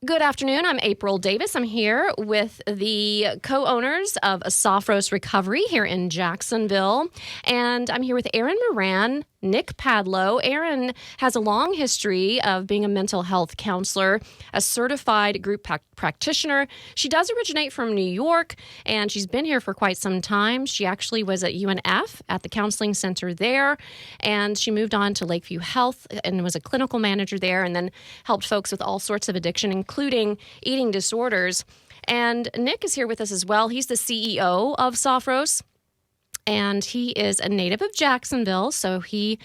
Good afternoon. I'm April Davis. I'm here with the co-owners of Sophros Recovery here in Jacksonville. And I'm here with Erin Moran, Nick Padlo. Erin has a long history of being a mental health counselor, a certified group practitioner. She does originate from New York, and she's been here for quite some time. She actually was at UNF at the counseling center there, and she moved on to Lakeview Health and was a clinical manager there, and then helped folks with all sorts of addiction, including eating disorders. And Nick is here with us as well. He's the CEO of Sophros, and he is a native of Jacksonville, so he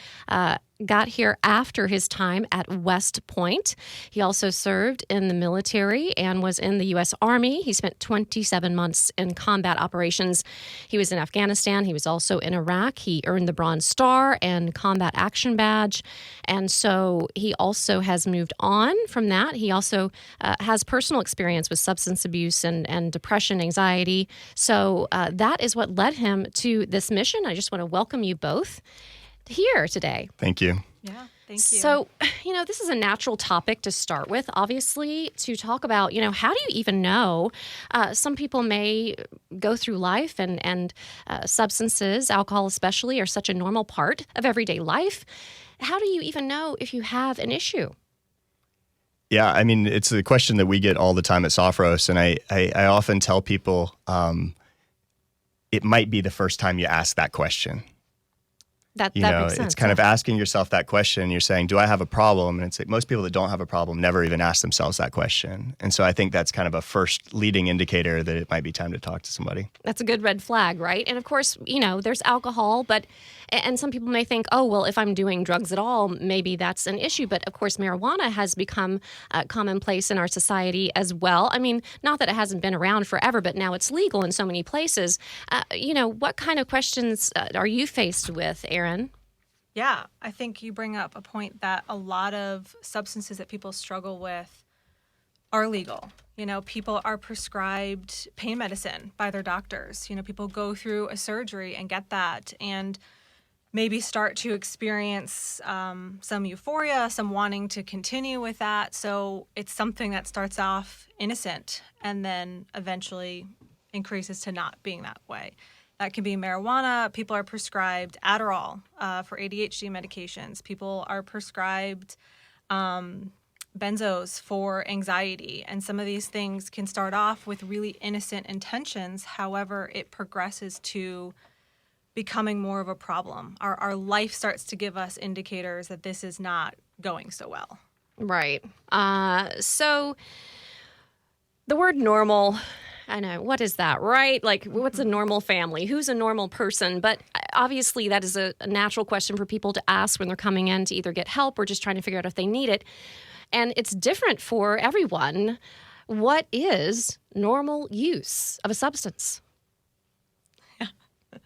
got here after his time at West Point. He also served in the military and was in the U.S. Army. He spent 27 months in combat operations. He was in Afghanistan. He was also in Iraq. He earned the Bronze Star and Combat Action Badge. And so he also has moved on from that. He also has personal experience with substance abuse and depression, anxiety. So that is what led him to this mission. I just want to welcome you both here today. Thank you. Yeah, thank you. So, this is a natural topic to start with, obviously, to talk about, how do you even know? Some people may go through life and substances, alcohol especially, are such a normal part of everyday life. How do you even know if you have an issue? Yeah, I mean, it's a question that we get all the time at Sophros, and I often tell people it might be the first time you ask that question. That makes sense. It's kind of asking yourself that question. You're saying, do I have a problem? And it's like most people that don't have a problem never even ask themselves that question. And so I think that's kind of a first leading indicator that it might be time to talk to somebody. That's a good red flag, right? And of course, there's alcohol, and some people may think, oh, well, if I'm doing drugs at all, maybe that's an issue. But of course, marijuana has become commonplace in our society as well. I mean, not that it hasn't been around forever, but now it's legal in so many places. What kind of questions are you faced with, Erin? Yeah, I think you bring up a point that a lot of substances that people struggle with are legal. People are prescribed pain medicine by their doctors. People go through a surgery and get that and maybe start to experience some euphoria, some wanting to continue with that. So it's something that starts off innocent and then eventually increases to not being that way. That can be marijuana. People are prescribed Adderall for ADHD medications. People are prescribed benzos for anxiety. And some of these things can start off with really innocent intentions. However, it progresses to becoming more of a problem. Our life starts to give us indicators that this is not going so well. Right. So the word normal, I know, what is that, right? Like, what's a normal family? Who's a normal person? But obviously that is a natural question for people to ask when they're coming in to either get help or just trying to figure out if they need it. And it's different for everyone. What is normal use of a substance?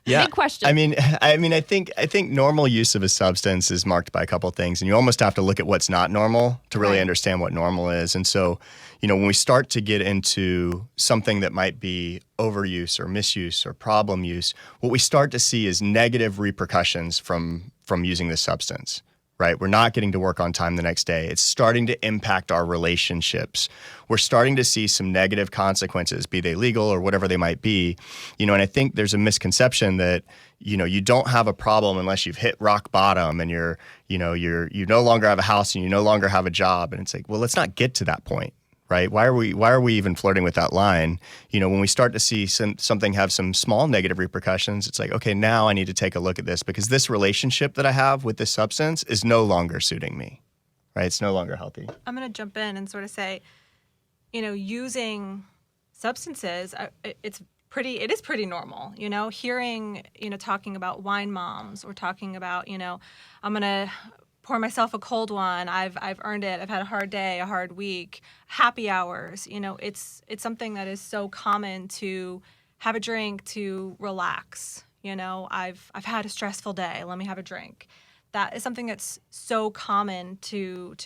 Yeah. Big question. I think normal use of a substance is marked by a couple of things, and you almost have to look at what's not normal to really understand what normal is. And so, when we start to get into something that might be overuse or misuse or problem use, what we start to see is negative repercussions from using this substance. Right? We're not getting to work on time the next day. It's starting to impact our relationships. We're starting to see some negative consequences, be they legal or whatever they might be. And I think there's a misconception that, you don't have a problem unless you've hit rock bottom and you no longer have a house and you no longer have a job. And it's like, well, let's not get to that point. Right? Why are we even flirting with that line? When we start to see something have some small negative repercussions, it's like, okay, now I need to take a look at this because this relationship that I have with this substance is no longer suiting me. Right? It's no longer healthy. I'm going to jump in and sort of say, using substances, it is pretty normal. Hearing, talking about wine moms or talking about, I'm going to pour myself a cold one. I've earned it. I've had a hard day, a hard week. Happy hours. It's something that is so common to have a drink to relax. I've had a stressful day. Let me have a drink. That is something that's so common to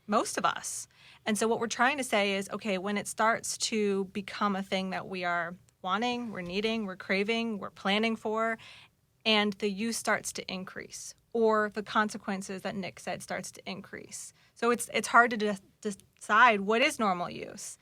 most of us. And so what we're trying to say is, okay, when it starts to become a thing that we are wanting, we're needing, we're craving, we're planning for, and the use starts to increase, or the consequences that Nick said starts to increase. So it's hard to decide what is normal use.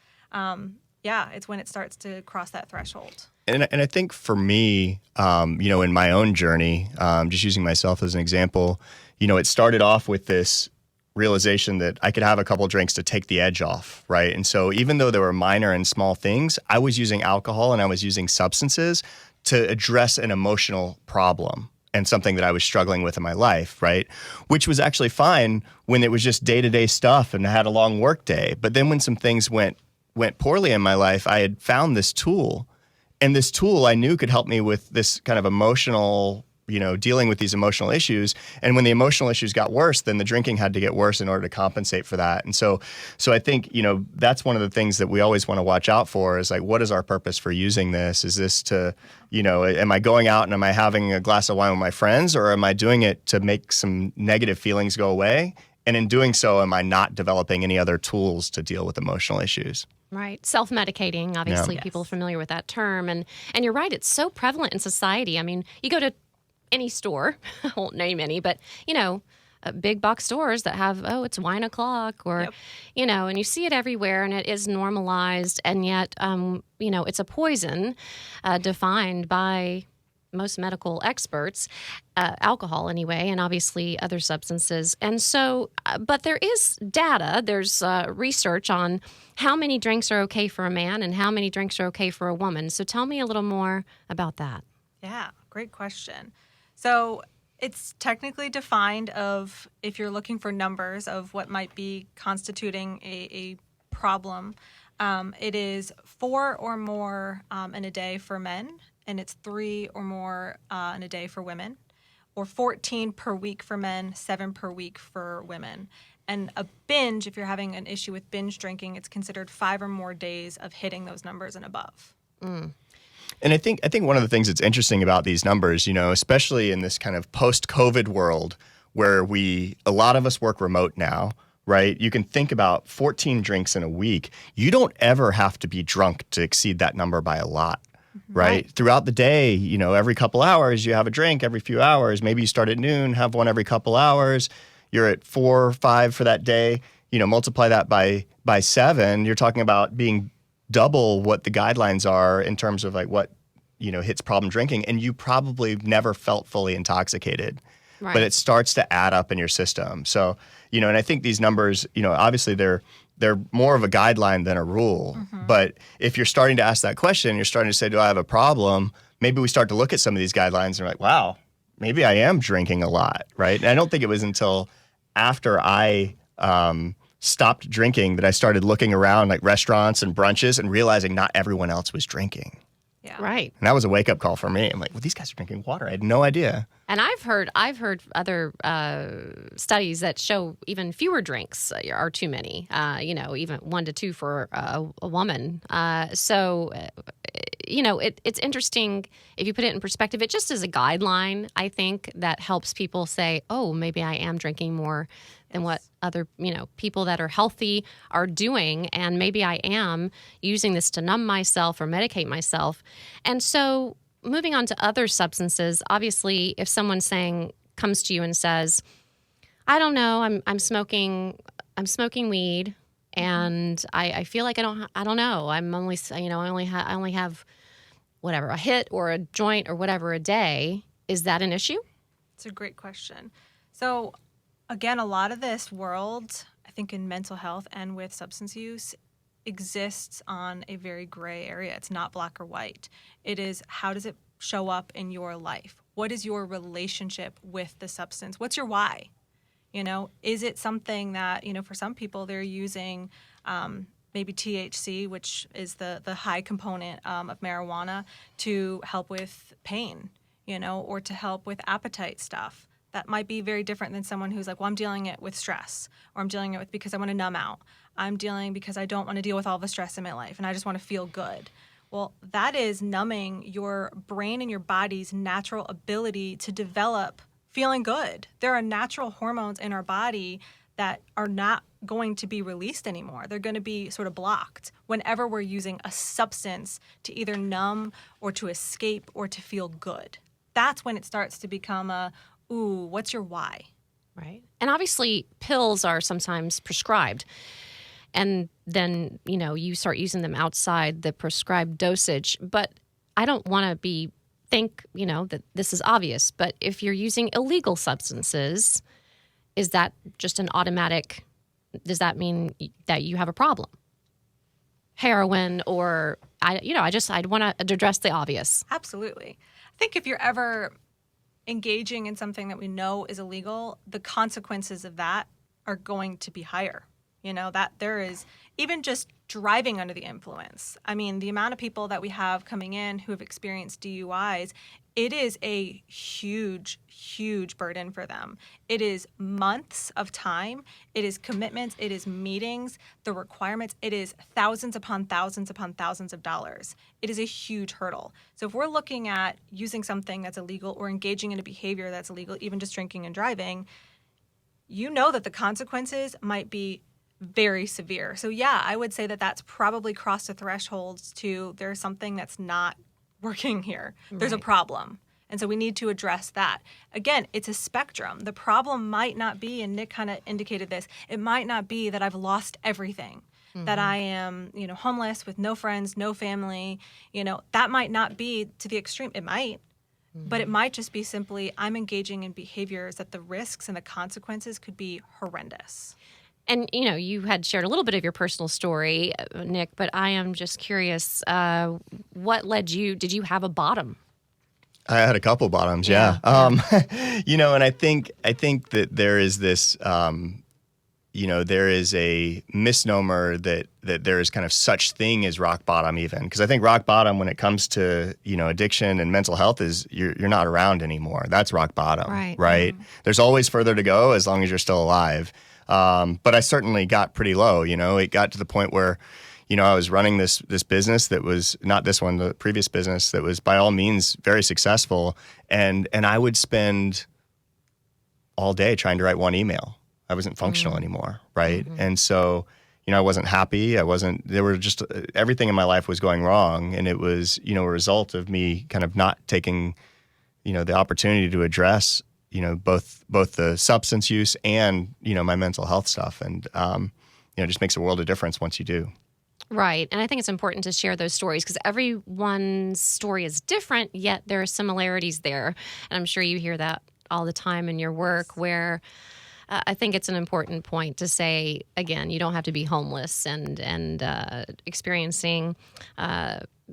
It's when it starts to cross that threshold. And I think for me, in my own journey, just using myself as an example, it started off with this realization that I could have a couple drinks to take the edge off, right? And so even though there were minor and small things, I was using alcohol and I was using substances to address an emotional problem and something that I was struggling with in my life, right? Which was actually fine when it was just day-to-day stuff and I had a long work day. But then when some things went poorly in my life, I had found this tool. And this tool I knew could help me with this kind of emotional, dealing with these emotional issues. And when the emotional issues got worse, then the drinking had to get worse in order to compensate for that. And so I think, that's one of the things that we always want to watch out for is like, what is our purpose for using this? Is this to, am I going out and am I having a glass of wine with my friends, or am I doing it to make some negative feelings go away? And in doing so, am I not developing any other tools to deal with emotional issues? Right. Self-medicating, obviously, Yes. people are familiar with that term. And you're right, it's so prevalent in society. I mean, you go to any store, I won't name any, but, big box stores that have, it's wine o'clock or, Yep. And you see it everywhere and it is normalized. And yet, it's a poison defined by most medical experts, alcohol anyway, and obviously other substances. And so, but there is data, there's research on how many drinks are okay for a man and how many drinks are okay for a woman. So tell me a little more about that. Yeah, great question. So it's technically defined of if you're looking for numbers of what might be constituting a problem, it is 4 or more in a day for men, and it's 3 or more in a day for women, or 14 per week for men, 7 per week for women. And a binge, if you're having an issue with binge drinking, it's considered 5 or more days of hitting those numbers and above. And I think one of the things that's interesting about these numbers, especially in this kind of post-COVID world where a lot of us work remote now, right? You can think about 14 drinks in a week. You don't ever have to be drunk to exceed that number by a lot, right? Throughout the day, every couple hours you have a drink, every few hours. Maybe you start at noon, have one every couple hours. You're at 4 or 5 for that day. Multiply that by 7. You're talking about being double what the guidelines are in terms of like what, hits problem drinking. And you probably never felt fully intoxicated, but it starts to add up in your system. So, and I think these numbers, obviously they're more of a guideline than a rule. But if you're starting to ask that question, you're starting to say, do I have a problem? Maybe we start to look at some of these guidelines and we're like, wow, maybe I am drinking a lot, right? And I don't think it was until after I stopped drinking that I started looking around like restaurants and brunches and realizing not everyone else was drinking. Yeah. Right. And that was a wake-up call for me. I'm like, well, these guys are drinking water. I had no idea. And I've heard other studies that show even fewer drinks are too many. Even 1 to 2 for a woman. It's interesting if you put it in perspective. It just is a guideline, I think, that helps people say, oh, maybe I am drinking more than what other, people that are healthy are doing. And maybe I am using this to numb myself or medicate myself. And so moving on to other substances, obviously, if someone comes to you and says, I don't know, I'm smoking weed and I feel like I don't know. I'm only, I only have whatever, a hit or a joint or whatever a day. Is that an issue? It's a great question. So again, a lot of this world, I think in mental health and with substance use, exists on a very gray area. It's not black or white. It is, how does it show up in your life? What is your relationship with the substance? What's your why? Is it something that, for some people they're using maybe THC, which is the high component of marijuana, to help with pain, or to help with appetite stuff. That might be very different than someone who's like, well, I'm dealing it with stress, or I'm dealing it with because I want to numb out. I'm dealing because I don't want to deal with all the stress in my life and I just want to feel good. Well, that is numbing your brain and your body's natural ability to develop feeling good. There are natural hormones in our body that are not going to be released anymore. They're going to be sort of blocked whenever we're using a substance to either numb or to escape or to feel good. That's when it starts to become ooh, what's your why? Right. And obviously, pills are sometimes prescribed. And then, you start using them outside the prescribed dosage. But I don't want to think, that this is obvious. But if you're using illegal substances, is that just an automatic, does that mean that you have a problem? Heroin or, I'd want to address the obvious. Absolutely. I think if you're ever engaging in something that we know is illegal, the consequences of that are going to be higher. That there is even just driving under the influence. I mean, the amount of people that we have coming in who have experienced DUIs, it is a huge, huge burden for them. It is months of time. It is commitments. It is meetings, the requirements. It is thousands upon thousands upon thousands of dollars. It is a huge hurdle. So if we're looking at using something that's illegal or engaging in a behavior that's illegal, even just drinking and driving, that the consequences might be very severe. So yeah, I would say that that's probably crossed the thresholds to there's something that's not working here. There's a problem. And so we need to address that. Again, it's a spectrum. The problem might not be, and Nick kind of indicated this, it might not be that I've lost everything, that I am, homeless with no friends, no family. That might not be to the extreme. It might. But it might just be simply I'm engaging in behaviors that the risks and the consequences could be horrendous. And, you had shared a little bit of your personal story, Nick, but I am just curious, what led you, did you have a bottom? I had a couple bottoms, yeah. And I think that there is this, there is a misnomer that there is kind of such thing as rock bottom even. Because I think rock bottom when it comes to, addiction and mental health is you're not around anymore. That's rock bottom, right? There's always further to go as long as you're still alive. But I certainly got pretty low, it got to the point where, I was running this business that was not this one, the previous business that was by all means very successful. And I would spend all day trying to write one email. I wasn't functional anymore. Right. And so, I wasn't happy. There were just everything in my life was going wrong. And it was, a result of me kind of not taking, the opportunity to address both the substance use and, my mental health stuff. And, it just makes a world of difference once you do. Right. And I think it's important to share those stories because everyone's story is different, yet there are similarities there. And I'm sure you hear that all the time in your work where I think it's an important point to say, again, you don't have to be homeless and experiencing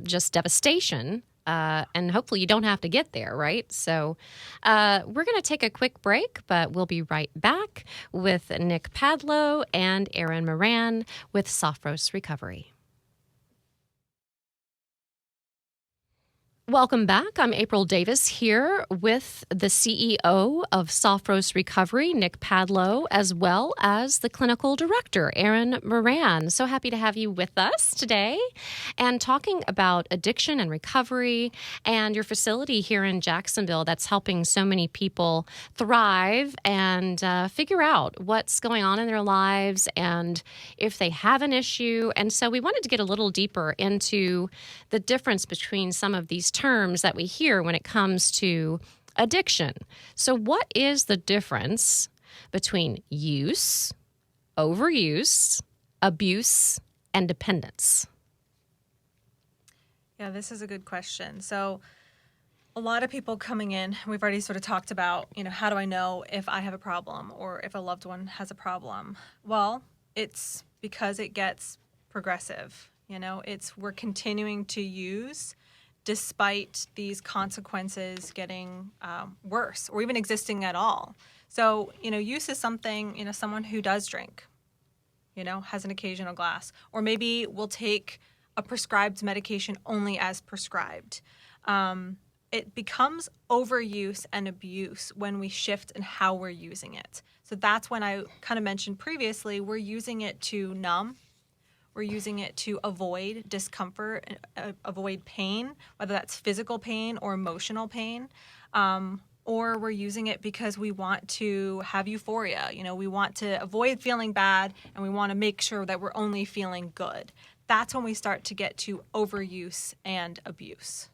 just devastation. And hopefully you don't have to get there, right? So we're going to take a quick break, but we'll be right back with Nick Padlo and Erin Moran with Sophros Recovery. Welcome back. I'm April Davis here with the CEO of Sophros Recovery, Nick Padlo, as well as the clinical director, Erin Moran. So happy to have you with us today and talking about addiction and recovery and your facility here in Jacksonville that's helping so many people thrive and figure out what's going on in their lives and if they have an issue. And so we wanted to get a little deeper into the difference between some of these terms that we hear when it comes to addiction. So what is the difference between use, overuse, abuse, and dependence? Yeah, this is a good question. So a lot of people coming in, we've already sort of talked about, how do I know if I have a problem or if a loved one has a problem? Well, it's because it gets progressive. We're continuing to use despite these consequences getting worse or even existing at all. So, use is something, someone who does drink, has an occasional glass, or maybe will take a prescribed medication only as prescribed. It becomes overuse and abuse when we shift in how we're using it. So that's when I kind of mentioned previously, we're using it to numb. We're using it to avoid discomfort, avoid pain, whether that's physical pain or emotional pain. Or we're using it because we want to have euphoria. We want to avoid feeling bad and we want to make sure that we're only feeling good. That's when we start to get to overuse and abuse.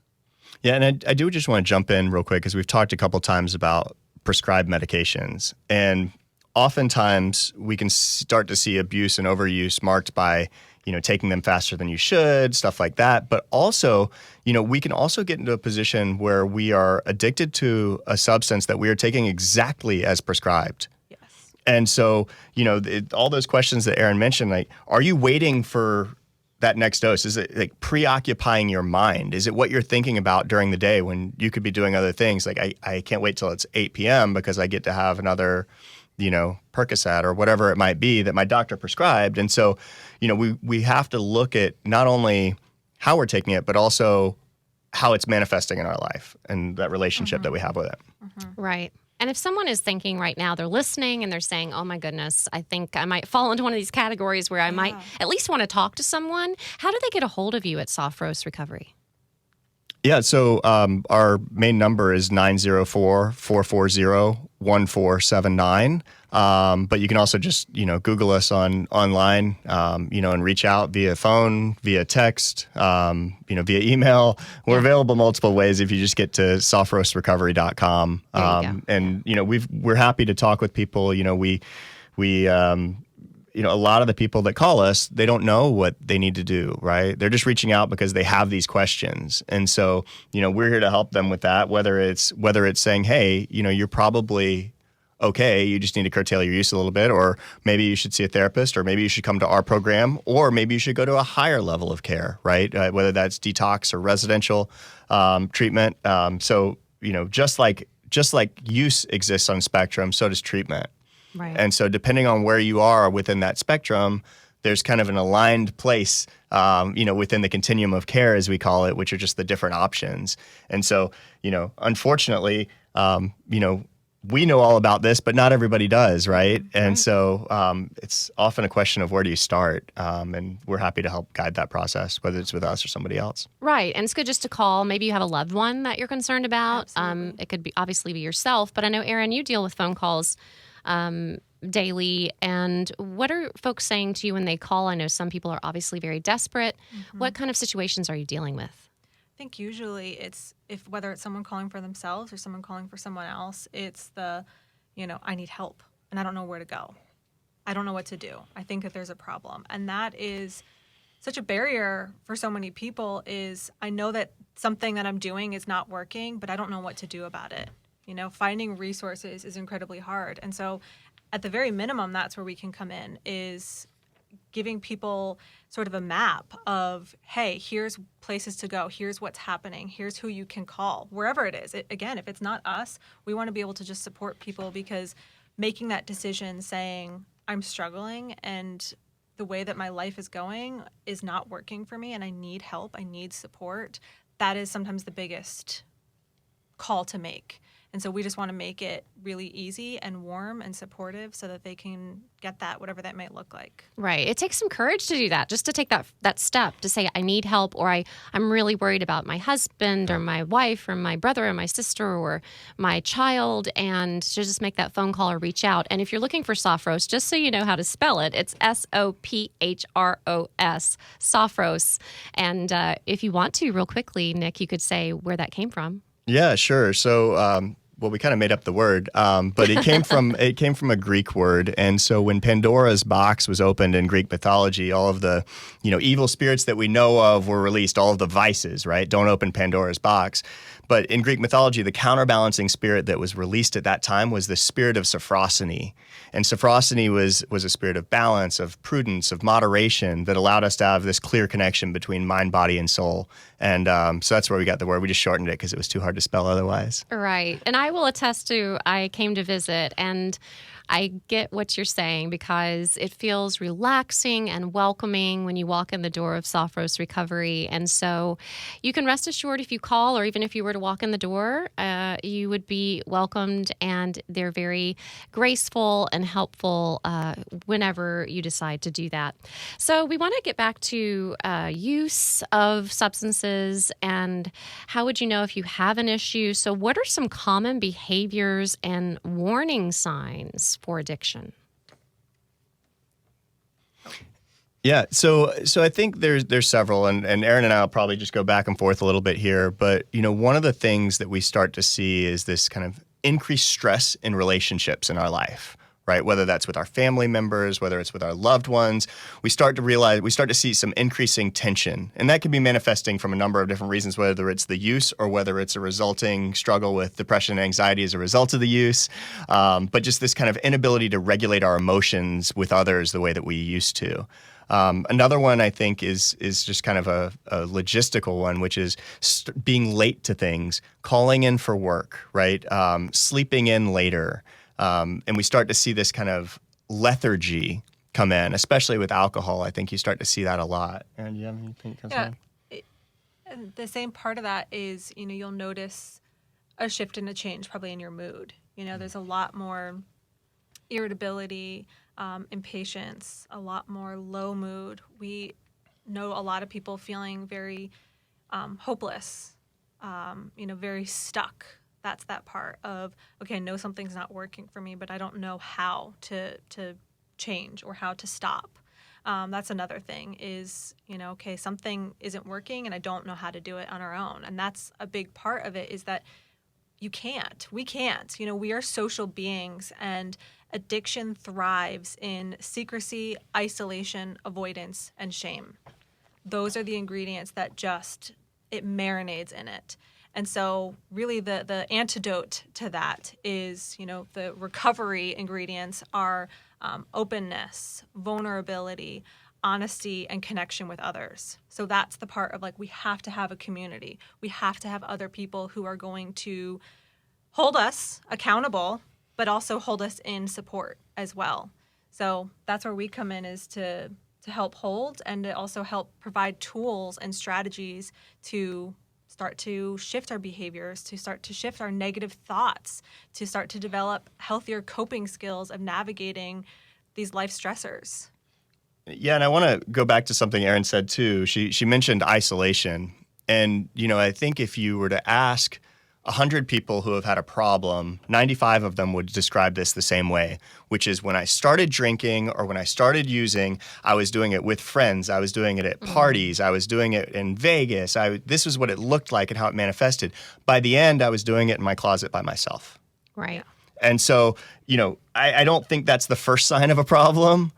Yeah, and I do just want to jump in real quick because we've talked a couple times about prescribed medications. And oftentimes we can start to see abuse and overuse marked by, taking them faster than you should, stuff like that. But also, we can also get into a position where we are addicted to a substance that we are taking exactly as prescribed. Yes. And so, all those questions that Erin mentioned, like, are you waiting for that next dose? Is it like preoccupying your mind? Is it what you're thinking about during the day when you could be doing other things? Like, I can't wait till it's 8 p.m. because I get to have another Percocet or whatever it might be that my doctor prescribed. And so, we have to look at not only how we're taking it, but also how it's manifesting in our life and that relationship that we have with it. Right. And if someone is thinking right now, they're listening and they're saying, oh my goodness, I think I might fall into one of these categories where I might at least want to talk to someone. How do they get a hold of you at Sophros Recovery? Yeah, so our main number is 904-440-1479. But you can also just, Google us online, and reach out via phone, via text, via email. We're available multiple ways if you just get to sophrosrecovery.com. And, we're happy to talk with people. We a lot of the people that call us, they don't know what they need to do, right? They're just reaching out because they have these questions. And so, we're here to help them with that, whether it's saying, hey, you're probably okay, you just need to curtail your use a little bit, or maybe you should see a therapist, or maybe you should come to our program, or maybe you should go to a higher level of care, right? Whether that's detox or residential treatment. So, just like use exists on a spectrum, so does treatment. Right. And so depending on where you are within that spectrum, there's kind of an aligned place, within the continuum of care, as we call it, which are just the different options. And so, unfortunately, we know all about this, but not everybody does, right? And so it's often a question of where do you start? And we're happy to help guide that process, whether it's with us or somebody else. Right. And it's good just to call. Maybe you have a loved one that you're concerned about. It could be obviously be yourself, but I know, Erin, you deal with phone calls daily. And what are folks saying to you when they call? I know some people are obviously very desperate. What kind of situations are you dealing with? I think usually it's whether it's someone calling for themselves or someone calling for someone else, it's I need help and I don't know where to go. I don't know what to do. I think that there's a problem. And that is such a barrier for so many people. Is I know that something that I'm doing is not working, but I don't know what to do about it. Finding resources is incredibly hard. And so at the very minimum, that's where we can come in, is giving people sort of a map of, hey, here's places to go. Here's what's happening. Here's who you can call, wherever it is. Again, if it's not us, we want to be able to just support people, because making that decision saying, I'm struggling and the way that my life is going is not working for me and I need help, I need support, that is sometimes the biggest call to make. And so we just want to make it really easy and warm and supportive so that they can get that, whatever that might look like. Right. It takes some courage to do that, just to take that step to say, I need help, or I'm really worried about my husband or my wife or my brother or my sister or my child, and to just make that phone call or reach out. And if you're looking for Sophros, just so you know how to spell it, it's Sophros, Sophros. And if you want to, real quickly, Nick, you could say where that came from. Yeah, sure. So, we kind of made up the word, but it came from a Greek word. And so when Pandora's box was opened in Greek mythology, all of the, evil spirits that we know of were released, all of the vices, right? Don't open Pandora's box. But in Greek mythology, the counterbalancing spirit that was released at that time was the spirit of Sophrosyne. And Sophrosyne was a spirit of balance, of prudence, of moderation that allowed us to have this clear connection between mind, body, and soul. And so that's where we got the word. We just shortened it because it was too hard to spell otherwise. Right. And I will attest to, I came to visit, and I get what you're saying, because it feels relaxing and welcoming when you walk in the door of Sophros Recovery. And so you can rest assured, if you call, or even if you were to walk in the door, you would be welcomed, and they're very graceful and helpful whenever you decide to do that. So we want to get back to use of substances, and how would you know if you have an issue? So what are some common behaviors and warning signs for addiction? Yeah, so I think there's several, and Erin and I will probably just go back and forth a little bit here. But one of the things that we start to see is this kind of increased stress in relationships in our life, right? Whether that's with our family members, whether it's with our loved ones, we start to see some increasing tension. And that can be manifesting from a number of different reasons, whether it's the use or whether it's a resulting struggle with depression and anxiety as a result of the use. But just this kind of inability to regulate our emotions with others the way that we used to. Another one I think is just kind of a logistical one, which is being late to things, calling in for work, right? Sleeping in later. And we start to see this kind of lethargy come in, especially with alcohol. I think you start to see that a lot. Erin, do you have anything that comes to mind? And the same part of that is, you'll notice a shift and a change probably in your mood. There's a lot more irritability, impatience, a lot more low mood. We know a lot of people feeling very hopeless, very stuck. That's that part of, okay, I know something's not working for me, but I don't know how to change or how to stop. That's another thing is, okay, something isn't working and I don't know how to do it on our own. And that's a big part of it is that we can't. We are social beings, and addiction thrives in secrecy, isolation, avoidance, and shame. Those are the ingredients that it marinades in it. And so really the antidote to that is, the recovery ingredients are openness, vulnerability, honesty, and connection with others. So that's the part of we have to have a community. We have to have other people who are going to hold us accountable, but also hold us in support as well. So that's where we come in, is to help hold and to also help provide tools and strategies to start to shift our behaviors, to start to shift our negative thoughts, to start to develop healthier coping skills of navigating these life stressors. Yeah, and I want to go back to something Erin said too. She mentioned isolation. And, I think if you were to ask 100 people who have had a problem, 95 of them would describe this the same way, which is when I started drinking or when I started using, I was doing it with friends. I was doing it at parties. I was doing it in Vegas. This was what it looked like and how it manifested. By the end, I was doing it in my closet by myself. Right. And so, I don't think that's the first sign of a problem.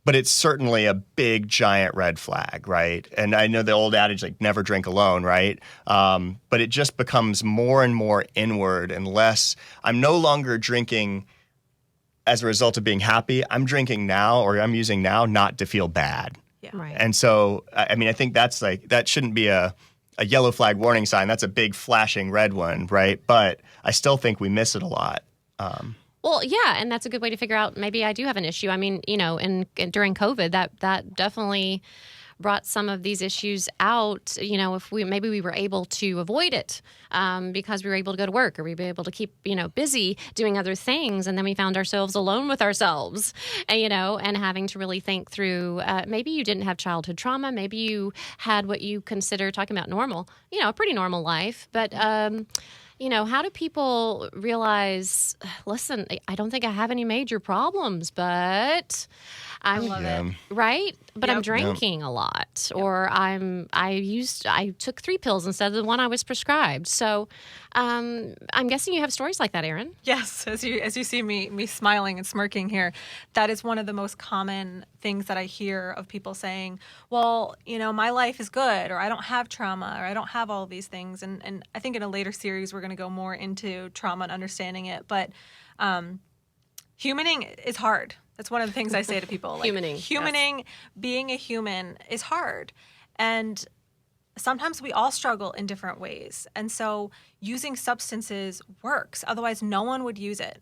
But it's certainly a big, giant red flag, right? And I know the old adage, never drink alone, right? But it just becomes more and more inward and less. I'm no longer drinking as a result of being happy. I'm drinking now, or I'm using now, not to feel bad. Yeah. Right. And so, I think that's that shouldn't be a yellow flag warning sign. That's a big flashing red one, right? But I still think we miss it a lot. Well, yeah, and that's a good way to figure out maybe I do have an issue. I mean, during COVID, that definitely brought some of these issues out. If we were able to avoid it because we were able to go to work, or we were able to keep busy doing other things, and then we found ourselves alone with ourselves, and having to really think through. Maybe you didn't have childhood trauma. Maybe you had what you consider, talking about normal, a pretty normal life, but. How do people realize, listen, I don't think I have any major problems, but I love it. Right? But Yep. I'm drinking a lot, or I took 3 pills instead of the one I was prescribed. So I'm guessing you have stories like that, Erin. Yes, as you see me smiling and smirking here, that is one of the most common things that I hear of people saying, well, my life is good, or I don't have trauma, or I don't have all these things. And I think in a later series, we're going to go more into trauma and understanding it. But humaning is hard. That's one of the things I say to people. Humaning, yes. Being a human is hard. And sometimes we all struggle in different ways. And so using substances works. Otherwise, no one would use it.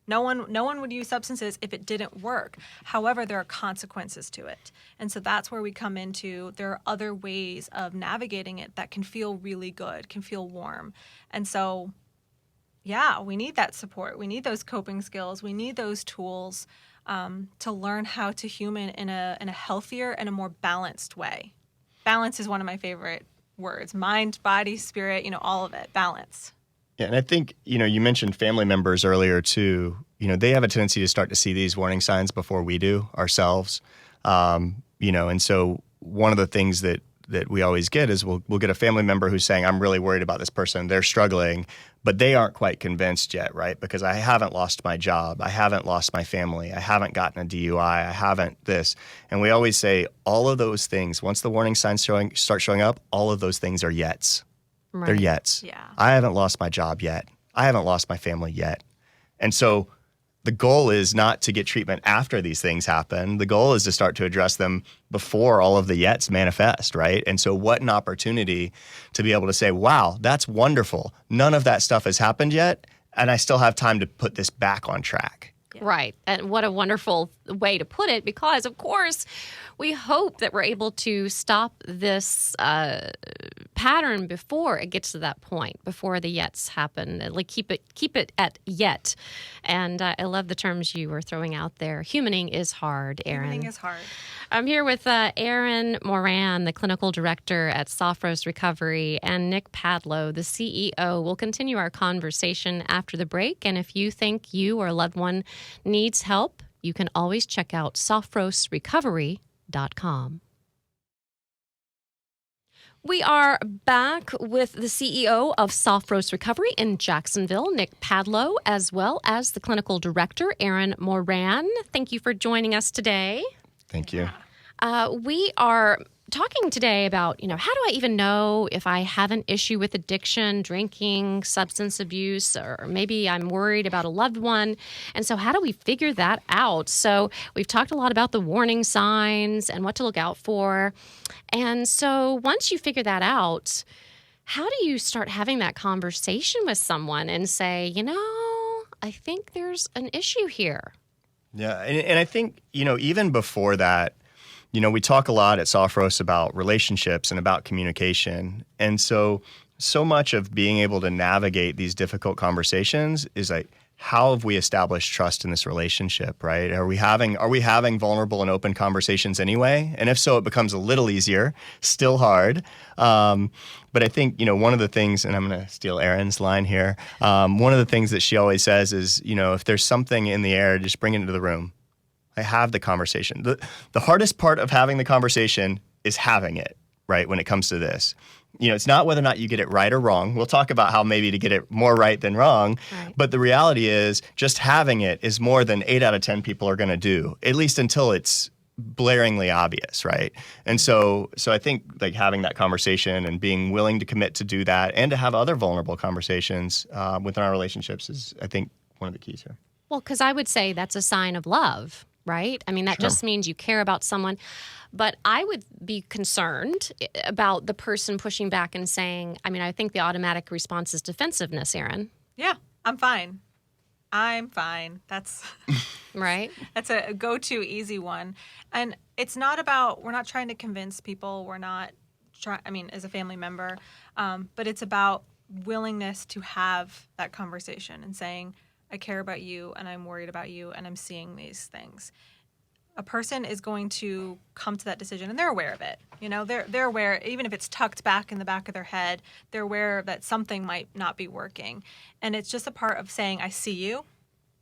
No one would use substances if it didn't work. However, there are consequences to it. And so that's where we come into, there are other ways of navigating it that can feel really good, can feel warm. And so, yeah, we need that support. We need those coping skills. We need those tools to learn how to human in a healthier and a more balanced way. Balance is one of my favorite words. Mind, body, spirit, all of it. Balance. Yeah, and I think, you mentioned family members earlier too. They have a tendency to start to see these warning signs before we do ourselves. And so one of the things that that we always get is we'll get a family member who's saying, I'm really worried about this person. They're struggling, but they aren't quite convinced yet, right? Because I haven't lost my job. I haven't lost my family. I haven't gotten a DUI. I haven't this. And we always say all of those things, once the warning signs start showing up, all of those things are yets. Right. They're yets. Yeah. I haven't lost my job yet. I haven't lost my family yet. And so the goal is not to get treatment after these things happen. The goal is to start to address them before all of the yets manifest, right? And so what an opportunity to be able to say, wow, that's wonderful. None of that stuff has happened yet, and I still have time to put this back on track. Yeah. Right. And what a wonderful way to put it, because, of course, we hope that we're able to stop this pattern before it gets to that point, before the yets happen. Like keep it at yet. And I love the terms you were throwing out there. Humaning is hard, Erin. Humaning is hard. I'm here with Erin Moran, the clinical director at Sophros Recovery, and Nick Padlo, the CEO. We'll continue our conversation after the break. And if you think you or a loved one needs help, you can always check out sophrosrecovery.com. We are back with the CEO of Sophros Recovery in Jacksonville, Nick Padlo, as well as the clinical director, Erin Moran. Thank you for joining us today. Thank you. We are talking today about, how do I even know if I have an issue with addiction, drinking, substance abuse, or maybe I'm worried about a loved one. And so how do we figure that out? So we've talked a lot about the warning signs and what to look out for. And so once you figure that out, how do you start having that conversation with someone and say, I think there's an issue here? Yeah, and I think, even before that, we talk a lot at Sophros about relationships and about communication. And so much of being able to navigate these difficult conversations is like, how have we established trust in this relationship, right? Are we having vulnerable and open conversations anyway? And if so, it becomes a little easier, still hard. But I think, one of the things, and I'm going to steal Erin's line here, one of the things that she always says is, if there's something in the air, just bring it into the room. I have the conversation. The hardest part of having the conversation is having it, right, when it comes to this. It's not whether or not you get it right or wrong. We'll talk about how maybe to get it more right than wrong. Right. But the reality is just having it is more than 8 out of 10 people are going to do, at least until it's blaringly obvious, right? And so I think like having that conversation and being willing to commit to do that and to have other vulnerable conversations within our relationships is, I think, one of the keys here. Well, because I would say that's a sign of love. Right? I mean, that just means you care about someone. But I would be concerned about the person pushing back and saying, I think the automatic response is defensiveness, Erin. Yeah, I'm fine. That's right. That's a go-to easy one. And it's not about, we're not trying to convince people. We're not as a family member, but it's about willingness to have that conversation and saying, I care about you and I'm worried about you and I'm seeing these things. A person is going to come to that decision and they're aware of it. They're aware, even if it's tucked back in the back of their head, they're aware that something might not be working. And it's just a part of saying, I see you.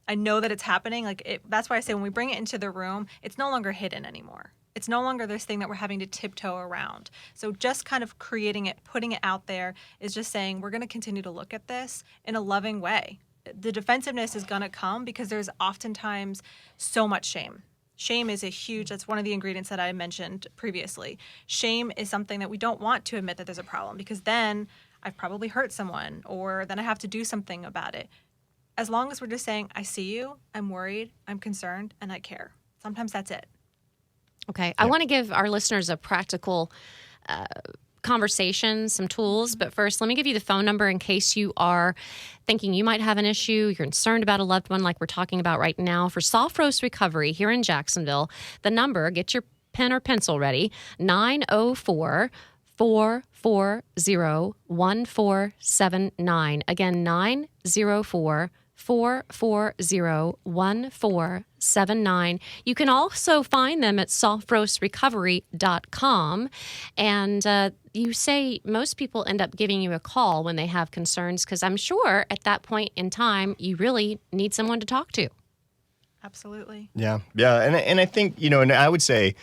I know that it's happening. That's why I say when we bring it into the room, it's no longer hidden anymore. It's no longer this thing that we're having to tiptoe around. So just kind of creating it, putting it out there is just saying, we're going to continue to look at this in a loving way. The defensiveness is going to come because there's oftentimes so much shame. Shame is that's one of the ingredients that I mentioned previously. Shame is something that we don't want to admit that there's a problem because then I've probably hurt someone or then I have to do something about it. As long as we're just saying, I see you, I'm worried, I'm concerned, and I care. Sometimes that's it. Okay. I want to give our listeners a practical conversation, some tools. But first, let me give you the phone number in case you are thinking you might have an issue, you're concerned about a loved one like we're talking about right now. For Sophros Recovery here in Jacksonville, the number, get your pen or pencil ready, 904-440-1479. Again, 904-440-1479. You can also find them at sophrosrecovery.com. And you say most people end up giving you a call when they have concerns because I'm sure at that point in time, you really need someone to talk to. Absolutely. Yeah. And I think, and I would say,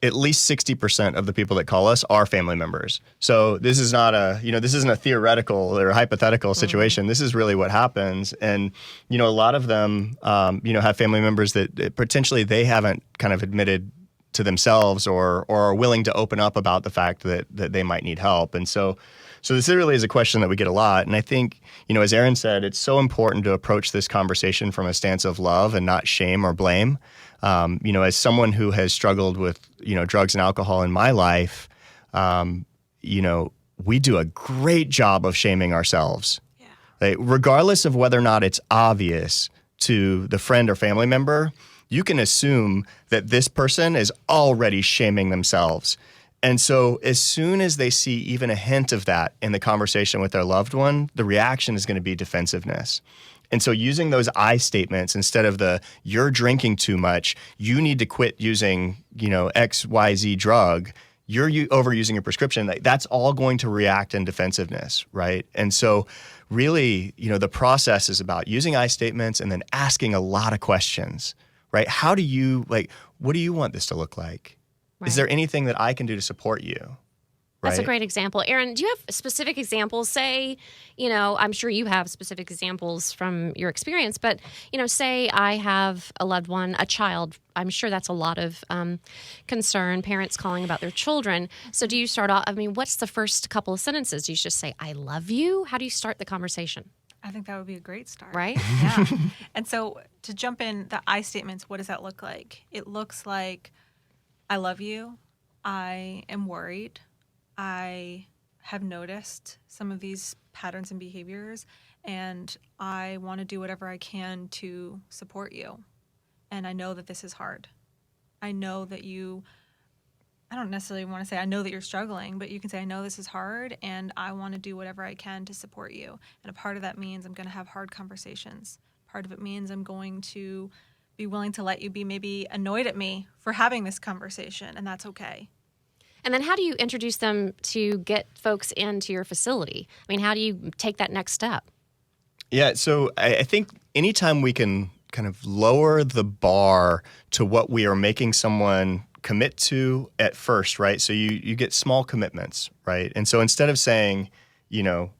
at least 60% of the people that call us are family members. So this is not this isn't a theoretical or hypothetical situation. This is really what happens. And, a lot of them, have family members that potentially they haven't kind of admitted to themselves or are willing to open up about the fact that they might need help. And so this really is a question that we get a lot. And I think, as Erin said, it's so important to approach this conversation from a stance of love and not shame or blame. As someone who has struggled with, drugs and alcohol in my life, we do a great job of shaming ourselves. Yeah. Like, regardless of whether or not it's obvious to the friend or family member, you can assume that this person is already shaming themselves. And so as soon as they see even a hint of that in the conversation with their loved one, the reaction is going to be defensiveness. And so using those I statements instead of the you're drinking too much, you need to quit using, XYZ drug, you're overusing your prescription, that's all going to react in defensiveness, right? And so really, the process is about using I statements and then asking a lot of questions, right? What do you want this to look like? Right. Is there anything that I can do to support you? That's right? a great example. Erin, do you have specific examples? Say, I'm sure you have specific examples from your experience, but, say I have a loved one, a child. I'm sure that's a lot of concern, parents calling about their children. So do you start off, what's the first couple of sentences? Do you just say, I love you? How do you start the conversation? I think that would be a great start. Right? Yeah. And so to jump in, the I statements, what does that look like? It looks like, I love you. I am worried. I have noticed some of these patterns and behaviors, and I want to do whatever I can to support you. And I know that this is hard. I know that I don't necessarily want to say I know that you're struggling, but you can say I know this is hard, and I want to do whatever I can to support you. And a part of that means I'm going to have hard conversations. Part of it means I'm going to be willing to let you be maybe annoyed at me for having this conversation, and that's okay. And then how do you introduce them to get folks into your facility? How do you take that next step? Yeah, so I think anytime we can kind of lower the bar to what we are making someone commit to at first, right? So you get small commitments, right? And so instead of saying,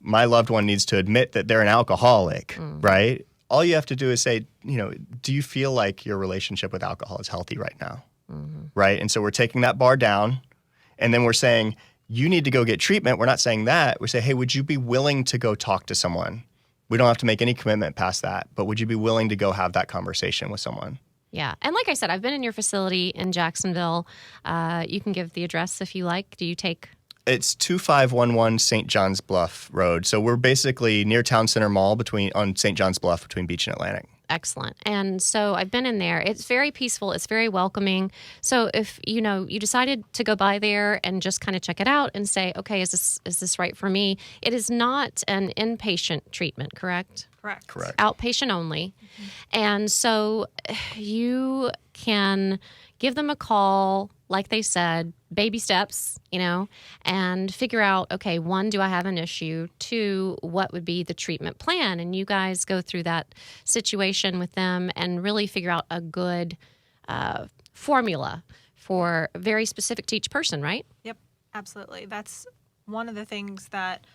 my loved one needs to admit that they're an alcoholic, right? All you have to do is say, do you feel like your relationship with alcohol is healthy right now? Right? And so we're taking that bar down. And then we're saying, you need to go get treatment. We're not saying that. We say, hey, would you be willing to go talk to someone? We don't have to make any commitment past that, but would you be willing to go have that conversation with someone? Yeah. And like I said, I've been in your facility in Jacksonville. You can give the address if you like. Do you take? It's 2511 St. John's Bluff Road. So we're basically near Town Center Mall on St. John's Bluff between Beach and Atlantic. Excellent. And so I've been in there. It's very peaceful. It's very welcoming. So if, you decided to go by there and just kind of check it out and say, okay, is this right for me? It is not an inpatient treatment, correct? Correct. Outpatient only. Mm-hmm. And so you can give them a call, like they said, baby steps, and figure out, okay, 1, do I have an issue? 2, what would be the treatment plan? And you guys go through that situation with them and really figure out a good formula for very specific to each person, right? Yep, absolutely. That's one of the things that,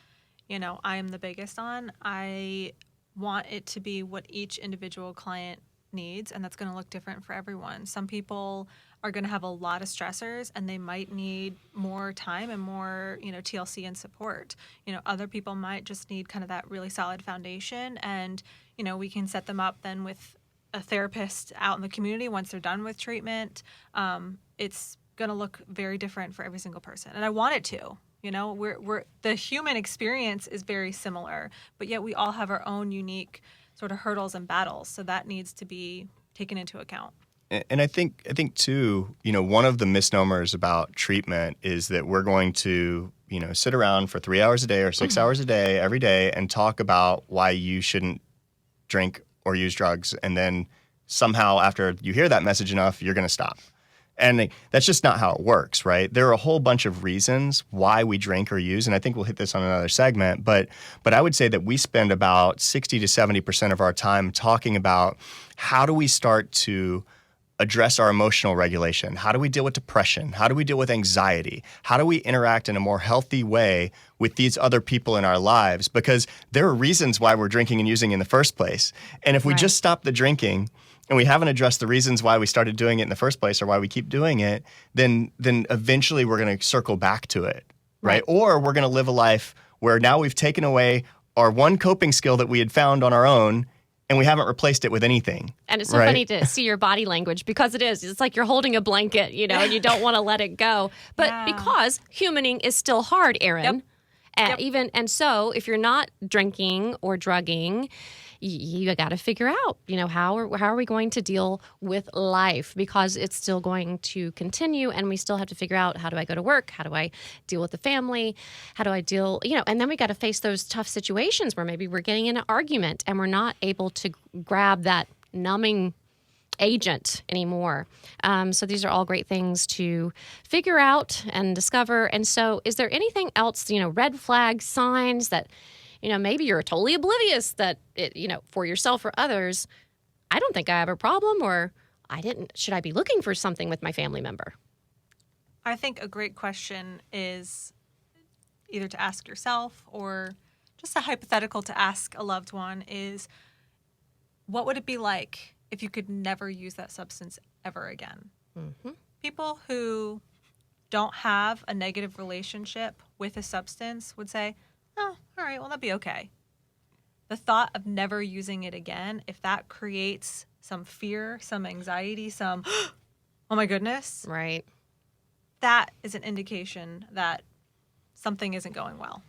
I am the biggest on. I want it to be what each individual client needs, and that's going to look different for everyone. Some people are going to have a lot of stressors, and they might need more time and more, TLC and support. Other people might just need kind of that really solid foundation, and, we can set them up then with a therapist out in the community once they're done with treatment. It's going to look very different for every single person, and I want it to. We're the human experience is very similar, but yet we all have our own unique sort of hurdles and battles. So that needs to be taken into account. And I think too, one of the misnomers about treatment is that we're going to, sit around for 3 hours a day or 6 hours a day every day and talk about why you shouldn't drink or use drugs. And then somehow after you hear that message enough, you're going to stop. And that's just not how it works, right? There are a whole bunch of reasons why we drink or use, and I think we'll hit this on another segment, but I would say that we spend about 60 to 70% of our time talking about how do we start to address our emotional regulation? How do we deal with depression? How do we deal with anxiety? How do we interact in a more healthy way with these other people in our lives? Because there are reasons why we're drinking and using in the first place. And if we just stop the drinking and we haven't addressed the reasons why we started doing it in the first place or why we keep doing it, then eventually we're going to circle back to it, right? Or we're going to live a life where now we've taken away our one coping skill that we had found on our own, and we haven't replaced it with anything. And it's so funny to see your body language because it is. It's like you're holding a blanket, and you don't want to let it go. But because humaning is still hard, Erin. And so if you're not drinking or drugging, you got to figure out, how are we going to deal with life, because it's still going to continue, and we still have to figure out, how do I go to work? How do I deal with the family? How do I deal, and then we got to face those tough situations where maybe we're getting in an argument and we're not able to grab that numbing agent anymore. So these are all great things to figure out and discover. And so is there anything else, red flag signs that, maybe you're totally oblivious that it, for yourself or others, I don't think I have a problem, or should I be looking for something with my family member? I think a great question is either to ask yourself or just a hypothetical to ask a loved one is, what would it be like if you could never use that substance ever again? Mm-hmm. People who don't have a negative relationship with a substance would say, oh, all right, well, that'd be okay. The thought of never using it again, if that creates some fear, some anxiety, some, oh my goodness. Right. That is an indication that something isn't going well.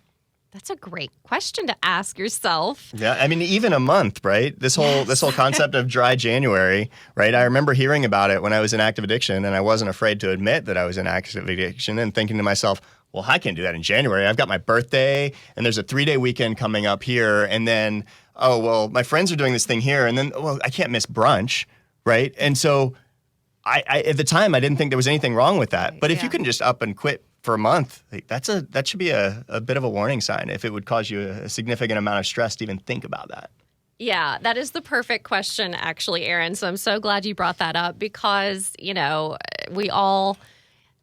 That's a great question to ask yourself. Yeah, I mean, even a month, right? This whole concept of dry January, right? I remember hearing about it when I was in active addiction, and I wasn't afraid to admit that I was in active addiction, and thinking to myself, well, I can't do that in January. I've got my birthday, and there's a 3-day weekend coming up here, and then, oh, well, my friends are doing this thing here, and then, well, I can't miss brunch, right? And so I at the time, I didn't think there was anything wrong with that. But if you can just up and quit for a month, that should be a bit of a warning sign if it would cause you a significant amount of stress to even think about that. Yeah, that is the perfect question, actually, Erin. So I'm so glad you brought that up because, we all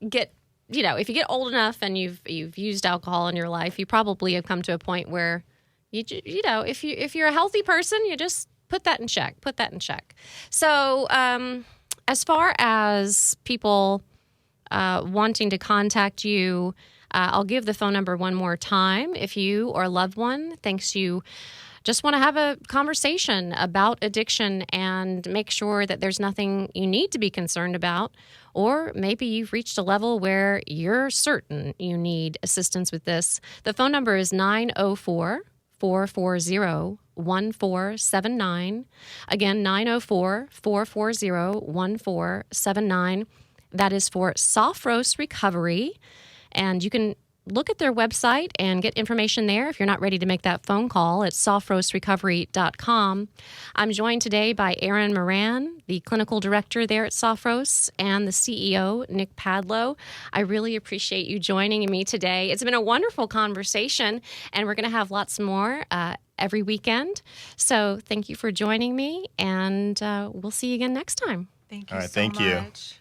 get, if you get old enough and you've used alcohol in your life, you probably have come to a point where, if you're a healthy person, you just put that in check. So as far as people wanting to contact you, I'll give the phone number one more time. If you or a loved one thinks you just want to have a conversation about addiction and make sure that there's nothing you need to be concerned about, or maybe you've reached a level where you're certain you need assistance with this, the phone number is 904-440-1479. Again, 904-440-1479. That is for Sophros Recovery, and you can look at their website and get information there if you're not ready to make that phone call at sophrosrecovery.com. I'm joined today by Erin Moran, the clinical director there at Sophros, and the CEO, Nick Padlo. I really appreciate you joining me today. It's been a wonderful conversation, and we're going to have lots more every weekend. So thank you for joining me, and we'll see you again next time. Thank you All right, so thank you. much.